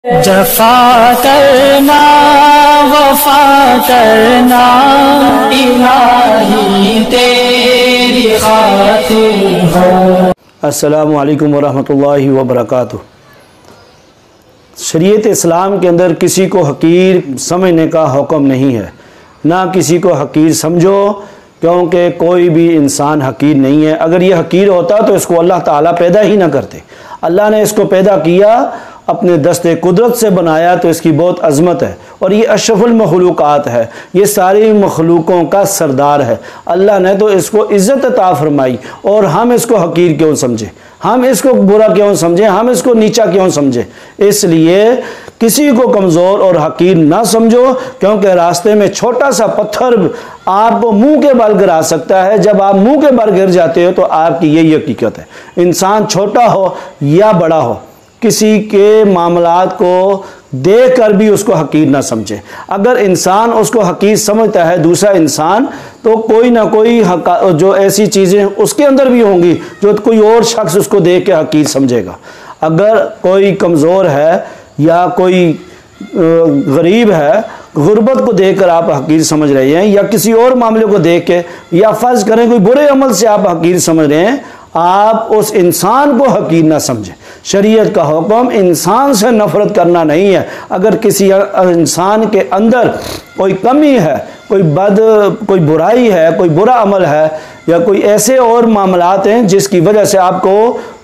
जफा करना वफा करना इलाही तेरी खातिर हो। अस्सलामु अलैकुम वरहमतुल्लाहि वबरकातुहू। शरीयत इस्लाम के अंदर किसी को हकीर समझने का हुक्म नहीं है, ना किसी को हकीर समझो, क्योंकि कोई भी इंसान हकीर नहीं है। अगर ये हकीर होता तो इसको अल्लाह ताला पैदा ही ना करते। अल्लाह ने इसको पैदा किया, अपने दस्ते कुदरत से बनाया, तो इसकी बहुत अज़मत है और ये अशरफुल मखलूक़ात है, ये सारी मखलूक़ों का सरदार है। अल्लाह ने तो इसको इज़्ज़त अता फरमाई और हम इसको हकीर क्यों समझे, हम इसको बुरा क्यों समझें, हम इसको नीचा क्यों समझें। इसलिए किसी को कमज़ोर और हकीर ना समझो, क्योंकि रास्ते में छोटा सा पत्थर आपको मुंह के बल गिरा सकता है। जब आप मुंह के बल गिर जाते हो तो आपकी यही हकीकत है। इंसान छोटा हो या बड़ा हो, किसी के मामलात को देख कर भी उसको हकीर ना समझे। अगर इंसान उसको हकीर समझता है दूसरा इंसान, तो कोई ना कोई जो ऐसी चीज़ें उसके अंदर भी होंगी जो कोई और शख्स उसको देख के हकीर समझेगा। अगर कोई कमज़ोर है या कोई गरीब है, गुर्बत को देखकर आप हकीर समझ रहे हैं, या किसी और मामले को देख के, या फ़र्ज़ करें कोई बुरे अमल से आप हकीर समझ रहे हैं, आप उस इंसान को हकीर ना समझें। शरीयत का हुक्म इंसान से नफरत करना नहीं है। अगर किसी इंसान के अंदर कोई कमी है, कोई बुराई है, कोई बुरा अमल है, या कोई ऐसे और मामलात हैं जिसकी वजह से आपको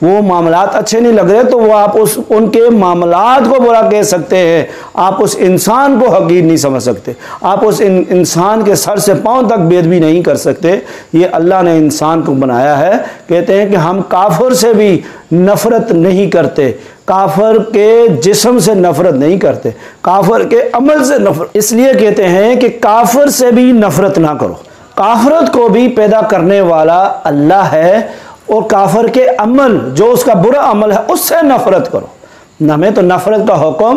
वो मामलात अच्छे नहीं लग रहे, तो वो आप उनके मामलात को बुरा कह सकते हैं। आप उस इंसान को हकीर नहीं समझ सकते, आप उस इंसान के सर से पांव तक बेदबी नहीं कर सकते। ये अल्लाह ने इंसान को बनाया है। कहते हैं कि हम काफिर से भी नफरत नहीं करते, काफिर के जिस्म से नफरत नहीं करते, काफिर के अमल से नफरत। इसलिए कहते हैं कि काफिर से भी नफरत ना करो। काफरत को भी पैदा करने वाला अल्लाह है, और काफिर के अमल, जो उसका बुरा अमल है, उससे नफरत करो। हमें तो नफरत का हुक्म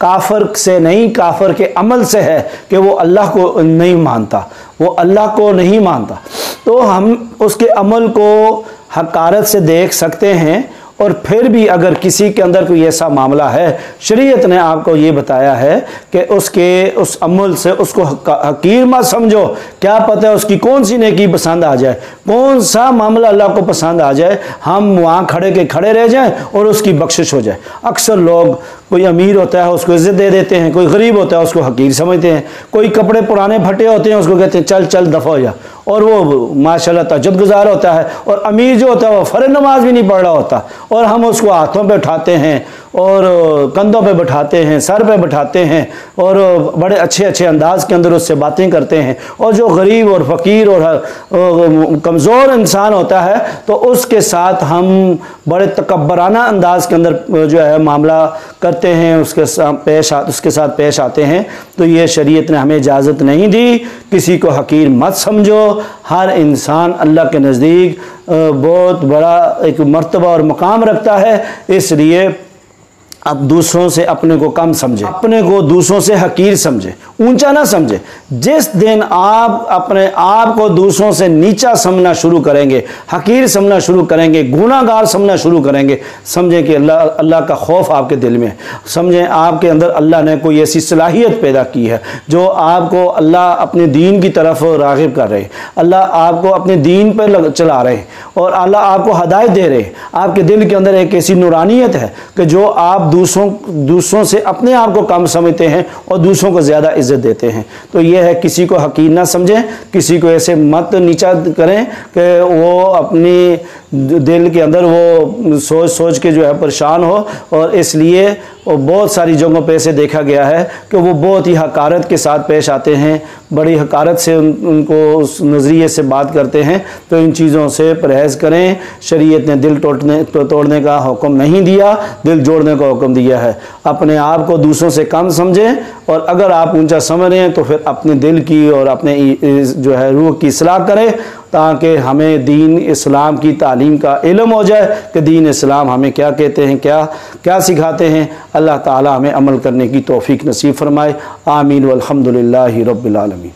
काफिर से नहीं, काफिर के अमल से है कि वो अल्लाह को नहीं मानता, वो अल्लाह को नहीं मानता। तो हम उसके अमल को हकारत से देख सकते हैं, और फिर भी अगर किसी के अंदर कोई ऐसा मामला है, शरीयत ने आपको ये बताया है कि उसके उस अमल से उसको हकीर मत समझो। क्या पता है उसकी कौन सी नेकी पसंद आ जाए, कौन सा मामला अल्लाह को पसंद आ जाए, हम वहाँ खड़े के खड़े रह जाएं और उसकी बख्शिश हो जाए। अक्सर लोग, कोई अमीर होता है उसको इज्जत दे देते हैं, कोई गरीब होता है उसको हकीर समझते हैं, कोई कपड़े पुराने फटे होते हैं उसको कहते हैं चल चल दफ़ा हो जा, और वो माशाल्लाह तहज्जुद गुजार होता है। और अमीर जो होता है वो फ़र्ज़ नमाज भी नहीं पढ़ रहा होता, और हम उसको हाथों पे उठाते हैं और कंधों पे बैठाते हैं, सर पे बैठाते हैं, और बड़े अच्छे अच्छे अंदाज के अंदर उससे बातें करते हैं। और जो गरीब और फ़कीर और कमज़ोर इंसान होता है, तो उसके साथ हम बड़े तकब्बराना अंदाज के अंदर जो है मामला करते हैं, उसके साथ पेश आते हैं। तो ये शरीयत ने हमें इजाज़त नहीं दी। किसी को हकीर मत समझो। हर इंसान अल्लाह के नज़दीक बहुत बड़ा एक मर्तबा और मकाम रखता है, इसलिए अब दूसरों से अपने को कम समझे, अपने को दूसरों से हकीर समझे, ऊंचा ना समझे। जिस दिन आप अपने आप को दूसरों से नीचा समझना शुरू करेंगे, हकीर समझना शुरू करेंगे, गुनाहगार समझना शुरू करेंगे, समझें कि अल्लाह का खौफ आपके दिल में, समझें आपके अंदर अल्लाह ने कोई ऐसी सलाहियत पैदा की है जो आपको अल्लाह अपने दीन की तरफ राग़िब कर रहे, अल्लाह आपको अपने दीन पर चला रहे, और अल्लाह आपको हदायत दे रहे। आपके दिल के अंदर एक ऐसी नूरानियत है कि जो आप दूसरों से अपने आप को कम समझते हैं और दूसरों को ज़्यादा इज्जत देते हैं। तो यह है, किसी को हकीर ना समझें, किसी को ऐसे मत नीचा करें कि वो अपनी दिल के अंदर वो सोच सोच के जो है परेशान हो। और इसलिए और बहुत सारी जगहों पे ऐसे देखा गया है कि वो बहुत ही हकारत के साथ पेश आते हैं, बड़ी हकारत से उनको उस नज़रिए से बात करते हैं। तो इन चीज़ों से परहेज़ करें। शरीयत ने दिल तोड़ने का हुक्म नहीं दिया, दिल जोड़ने का हुक्म दिया है। अपने आप को दूसरों से कम समझें, और अगर आप ऊंचा समझ रहे हैं तो फिर अपने दिल की और अपने जो है रूह की इस्लाह करें, ताकि हमें दीन इस्लाम की तालीम का इल्म हो जाए कि दीन इस्लाम हमें क्या कहते हैं, क्या सिखाते हैं। अल्लाह ताला हमें अमल करने की तौफीक नसीब फरमाए। आमीन वल्हम्दुलिल्लाहि रब्बिल आलमीन।